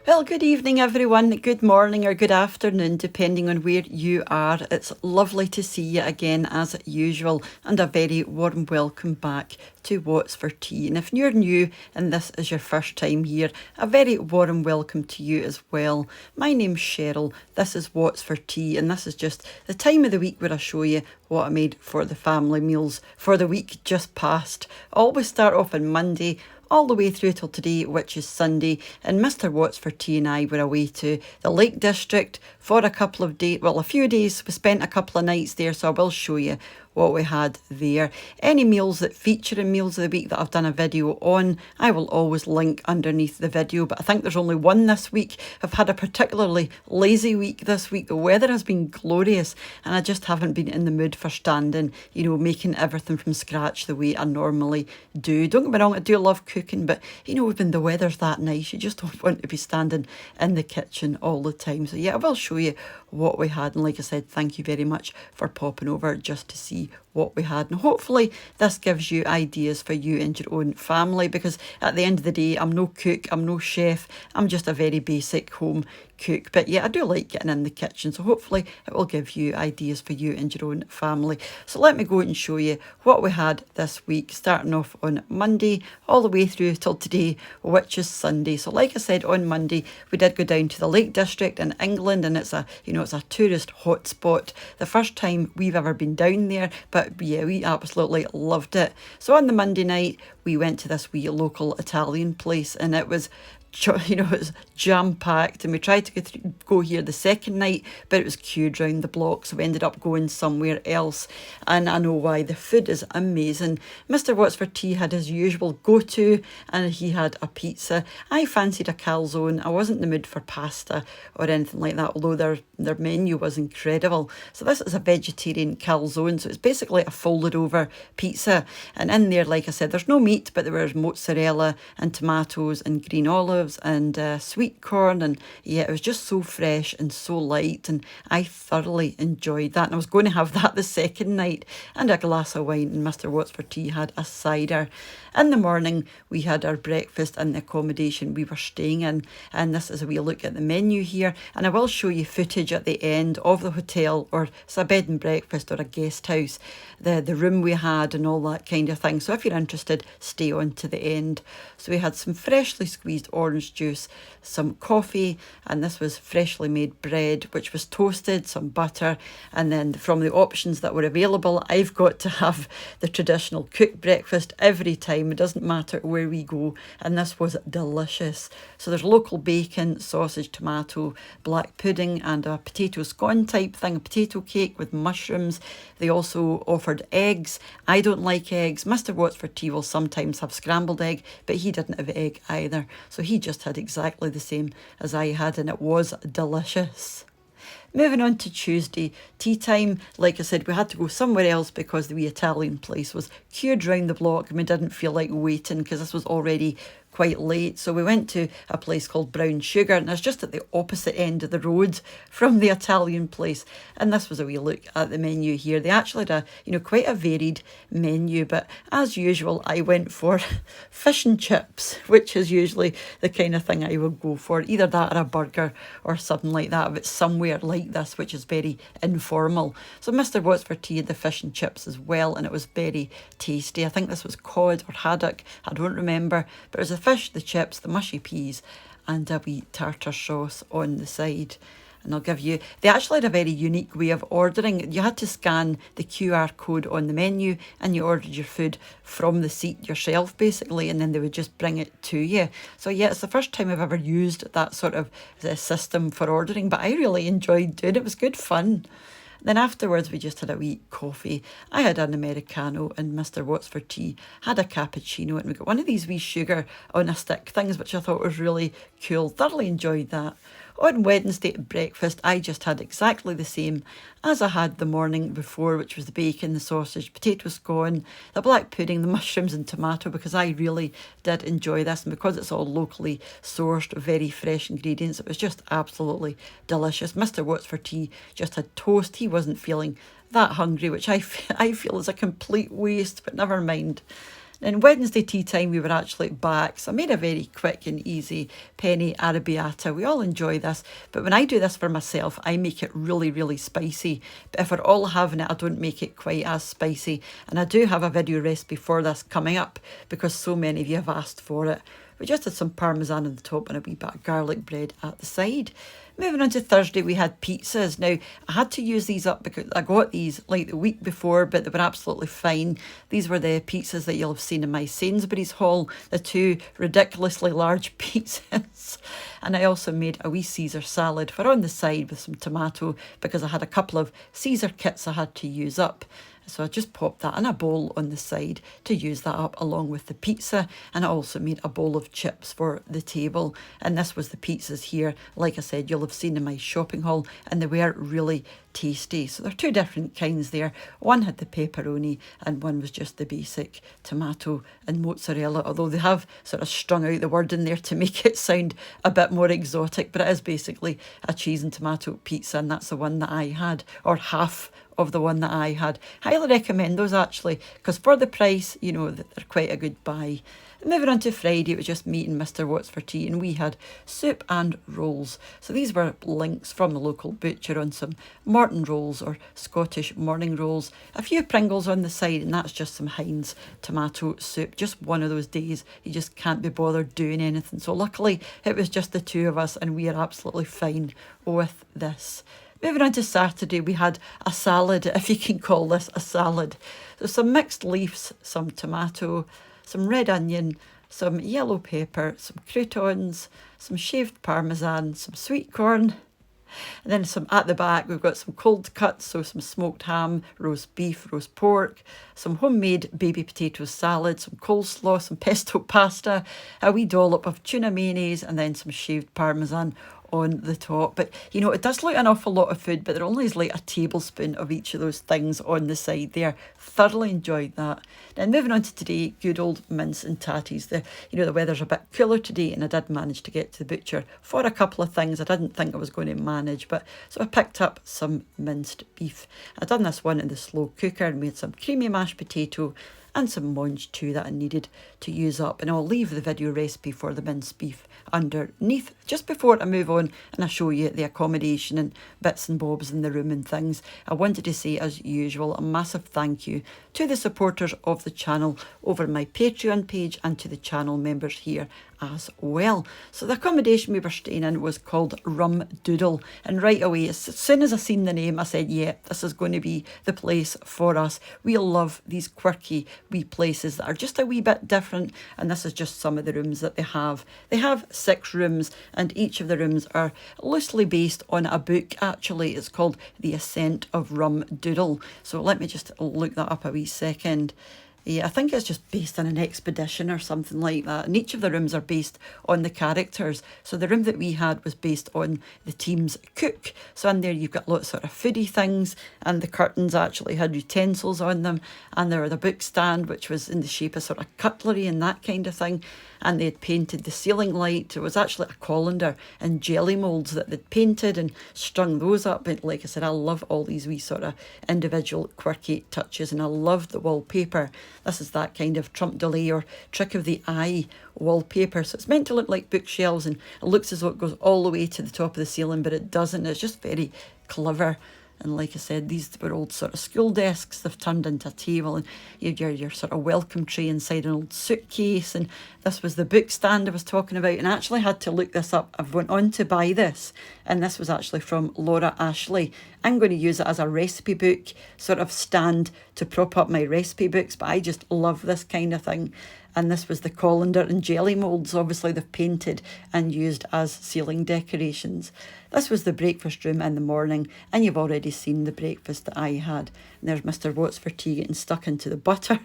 Well, good evening, everyone. Good morning or good afternoon, depending on where you are. It's lovely to see you again, as usual, and a very warm welcome back to What's for Tea. And if you're new and this is your first time here, a very warm welcome to you as well. My name's Cheryl. This is What's for Tea, and this is just the time of the week where I show you what I made for the family meals for the week just past. I always start off on Monday, all the way through till today, which is Sunday, and Mr. Watts for Tea and I were away to the Lake District for a couple of days, well, a few days. We spent a couple of nights there, so I will show you what we had there. Any meals that feature in Meals of the Week that I've done a video on, I will always link underneath the video, but I think there's only one this week. I've had a particularly lazy week this week. The weather has been glorious, and I just haven't been in the mood for standing, making everything from scratch the way I normally do. Don't get me wrong, I do love cooking, but when the weather's that nice, you just don't want to be standing in the kitchen all the time. So yeah, I will show you what we had, and like I said, thank you very much for popping over just to see what we had, and hopefully this gives you ideas for you and your own family, because at the end of the day, I'm no cook, I'm no chef, I'm just a very basic home cook. But yeah, I do like getting in the kitchen, so hopefully it will give you ideas for you and your own family. So let me go and show you what we had this week, starting off on Monday all the way through till today, which is Sunday. So like I said, on Monday we did go down to the Lake District in England, and it's a tourist hotspot. The first time we've ever been down there, but yeah, we absolutely loved it. So on the Monday night we went to this wee local Italian place, and it was it was jam-packed, and we tried to go here the second night, but it was queued round the block, so we ended up going somewhere else. And I know why. The food is amazing. Mr. Watts for Tea had his usual go-to, and he had a pizza. I fancied a calzone. I wasn't in the mood for pasta or anything like that, although their menu was incredible. So this is a vegetarian calzone, so it's basically a folded over pizza, and in there, like I said, there's no meat, but there was mozzarella and tomatoes and green olives and sweet corn, and yeah, it was just so fresh and so light, and I thoroughly enjoyed that. And I was going to have that the second night, and a glass of wine, and Mr. Watts for Tea had a cider. In the morning we had our breakfast in the accommodation we were staying in, and this is a wee look at the menu here, and I will show you footage at the end of the hotel, or it's a bed and breakfast or a guest house, the room we had and all that kind of thing. So if you're interested, stay on to the end. So we had some freshly squeezed orange juice, some coffee, and this was freshly made bread which was toasted, some butter, and then from the options that were available, I've got to have the traditional cooked breakfast every time. It doesn't matter where we go, and this was delicious. So there's local bacon, sausage, tomato, black pudding, and a potato scone type thing, a potato cake with mushrooms. They also offered eggs. I don't like eggs. Mr. Watts for Tea will sometimes have scrambled egg, but he didn't have egg either, so he just had exactly the same as I had, and it was delicious. Moving on to Tuesday, tea time. Like I said, we had to go somewhere else because the wee Italian place was queued round the block, and we didn't feel like waiting because this was already quite late. So we went to a place called Brown Sugar, and it's just at the opposite end of the road from the Italian place. And this was a wee look at the menu here. They actually had quite a varied menu, but as usual I went for fish and chips, which is usually the kind of thing I would go for, either that or a burger or something like that if it's somewhere like this, which is very informal. So Mr. Watts for Tea had the fish and chips as well, and it was very tasty. I think this was cod or haddock, I don't remember, but it was the fish, the chips, the mushy peas, and a wee tartar sauce on the side. And I'll give you, they actually had a very unique way of ordering. You had to scan the QR code on the menu, and you ordered your food from the seat yourself basically, and then they would just bring it to you. So yeah, it's the first time I've ever used that sort of system for ordering, but I really enjoyed doing it. It was good fun. Then afterwards we just had a wee coffee. I had an Americano, and Mr. Watts for Tea had a cappuccino, and we got one of these wee sugar on a stick things, which I thought was really cool. Thoroughly enjoyed that. On Wednesday at breakfast, I just had exactly the same as I had the morning before, which was the bacon, the sausage, potato scone, the black pudding, the mushrooms and tomato, because I really did enjoy this, and because it's all locally sourced, very fresh ingredients, it was just absolutely delicious. Mr. Watts for Tea just had toast. He wasn't feeling that hungry, which I feel is a complete waste, but never mind. Then Wednesday tea time, we were actually back. So I made a very quick and easy penne arrabbiata. We all enjoy this. But when I do this for myself, I make it really, really spicy. But if we're all having it, I don't make it quite as spicy. And I do have a video recipe for this coming up because so many of you have asked for it. We just had some parmesan on the top and a wee bit of garlic bread at the side. Moving on to Thursday, we had pizzas. Now, I had to use these up because I got these like the week before, but they were absolutely fine. These were the pizzas that you'll have seen in my Sainsbury's haul, the 2 ridiculously large pizzas. And I also made a wee Caesar salad for on the side with some tomato because I had a couple of Caesar kits I had to use up. So I just popped that in a bowl on the side to use that up along with the pizza. And I also made a bowl of chips for the table. And this was the pizzas here. Like I said, you'll have seen in my shopping haul, and they were really tasty. So there are 2 different kinds there. One had the pepperoni and one was just the basic tomato and mozzarella, although they have sort of strung out the word in there to make it sound a bit more exotic, but it is basically a cheese and tomato pizza, and that's the one that I had, or half of the one that I had. Highly recommend those actually, because for the price, you know, they're quite a good buy. Moving on to Friday, it was just me and Mr. What's for Tea, and we had soup and rolls. So these were links from the local butcher on some Morton rolls or Scottish morning rolls. A few Pringles on the side, and that's just some Heinz tomato soup. Just one of those days you just can't be bothered doing anything. So luckily it was just the 2 of us, and we are absolutely fine with this. Moving on to Saturday, we had a salad, if you can call this a salad. So some mixed leaves, some tomato, some red onion, some yellow pepper, some croutons, some shaved parmesan, some sweet corn. And then some at the back, we've got some cold cuts, so some smoked ham, roast beef, roast pork, some homemade baby potato salad, some coleslaw, some pesto pasta, a wee dollop of tuna mayonnaise, and then some shaved parmesan on the top. But you know, it does look an awful lot of food, but there only is like a tablespoon of each of those things on the side there. Thoroughly enjoyed that. Then moving on to today, good old mince and tatties. The weather's a bit cooler today, and I did manage to get to the butcher for a couple of things I didn't think I was going to manage, but so I picked up some minced beef. I done this one in the slow cooker and made some creamy mashed potato and some monge too that I needed to use up. And I'll leave the video recipe for the minced beef underneath just before I move on and I show you the accommodation and bits and bobs in the room and things. I wanted to say, as usual, a massive thank you to the supporters of the channel over my Patreon page and to the channel members here as well. So the accommodation we were staying in was called Rum Doodle, and right away, as soon as I seen the name, I said, yeah, this is going to be the place for us. We love these quirky wee places that are just a wee bit different, and this is just some of the rooms that they have. They have 6 rooms, and each of the rooms are loosely based on a book. Actually, it's called The Ascent of Rum Doodle. So let me just look that up a wee second. Yeah, I think it's just based on an expedition or something like that. And each of the rooms are based on the characters. So the room that we had was based on the team's cook. So in there you've got lots of sort of foodie things, and the curtains actually had utensils on them. And there was the book stand, which was in the shape of sort of cutlery and that kind of thing. And they had painted the ceiling light. It was actually a colander and jelly moulds that they'd painted and strung those up. And like I said, I love all these wee sort of individual quirky touches, and I love the wallpaper. This is that kind of trump delay or trick of the eye wallpaper. So it's meant to look like bookshelves, and it looks as though it goes all the way to the top of the ceiling, but it doesn't. It's just very clever. And like I said, these were old sort of school desks. They've turned into a table, and you have your sort of welcome tray inside an old suitcase. And this was the book stand I was talking about. And I actually had to look this up. I went on to buy this, and this was actually from Laura Ashley. I'm going to use it as a recipe book sort of stand to prop up my recipe books, but I just love this kind of thing. And this was the colander and jelly moulds. Obviously they've painted and used as ceiling decorations. This was the breakfast room in the morning, and you've already seen the breakfast that I had. And there's Mr. What's for Tea getting stuck into the butter.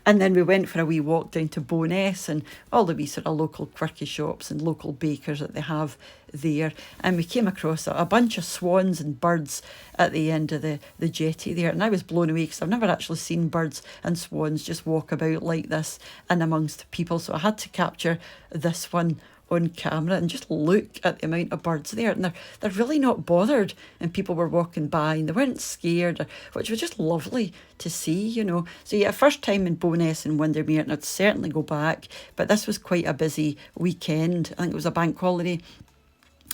And then we went for a wee walk down to Bowness and all the wee sort of local quirky shops and local bakers that they have there. And we came across a bunch of swans and birds at the end of the jetty there. And I was blown away because I've never actually seen birds and swans just walk about like this and amongst people. So I had to capture this one on camera and just look at the amount of birds there, and they're really not bothered, and people were walking by and they weren't scared, which was just lovely to see, you know. So yeah, first time in Bowness and Windermere, and I'd certainly go back, but this was quite a busy weekend. I think it was a bank holiday.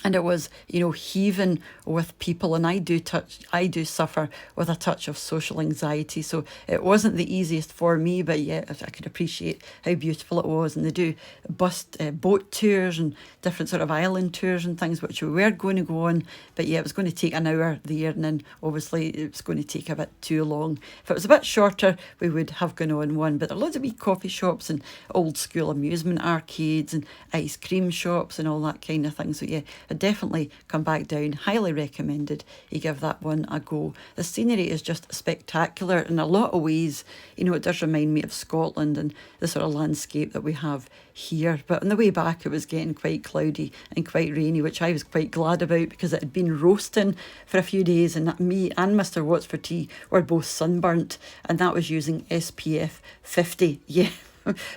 And it was, you know, heaving with people, and I do suffer with a touch of social anxiety, so it wasn't the easiest for me, but yeah, I could appreciate how beautiful it was. And they do boat tours and different sort of island tours and things, which we were going to go on, but yeah, it was going to take an hour there, and then obviously it was going to take a bit too long. If it was a bit shorter, we would have gone on one, but there are loads of wee coffee shops and old school amusement arcades and ice cream shops and all that kind of thing. So yeah, I'd definitely come back down. Highly recommended you give that one a go. The scenery is just spectacular in a lot of ways. You know, it does remind me of Scotland and the sort of landscape that we have here. But on the way back, it was getting quite cloudy and quite rainy, which I was quite glad about, because it had been roasting for a few days, and me and Mr. What's for Tea were both sunburnt, and that was using SPF 50. Yeah.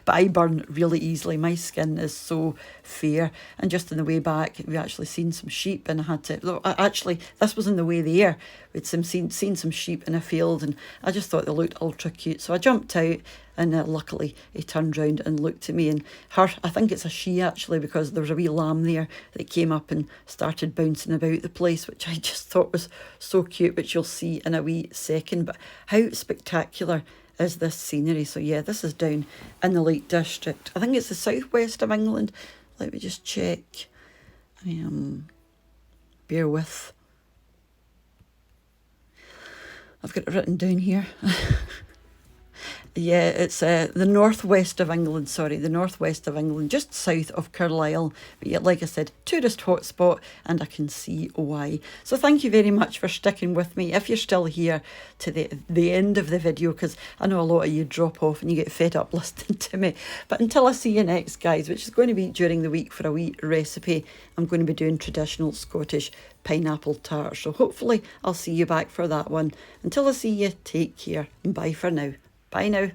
But I burn really easily. My skin is so fair. And just on the way back, we actually seen some sheep, and I had to... Actually, this was on the way there. We'd seen some sheep in a field, and I just thought they looked ultra cute. So I jumped out, and luckily he turned round and looked at me. And her, I think it's a she actually, because there was a wee lamb there that came up and started bouncing about the place, which I just thought was so cute, which you'll see in a wee second. But how spectacular is this scenery. So yeah, this is down in the Lake District. I think it's the southwest of England. Let me just check. Bear with. I've got it written down here. Yeah, it's the northwest of England, the northwest of England, just south of Carlisle. But yeah, like I said, tourist hotspot, and I can see why. So thank you very much for sticking with me. If you're still here to the end of the video, because I know a lot of you drop off and you get fed up listening to me. But until I see you next, guys, which is going to be during the week for a wee recipe, I'm going to be doing traditional Scottish pineapple tart. So hopefully I'll see you back for that one. Until I see you, take care, and bye for now. Bye now.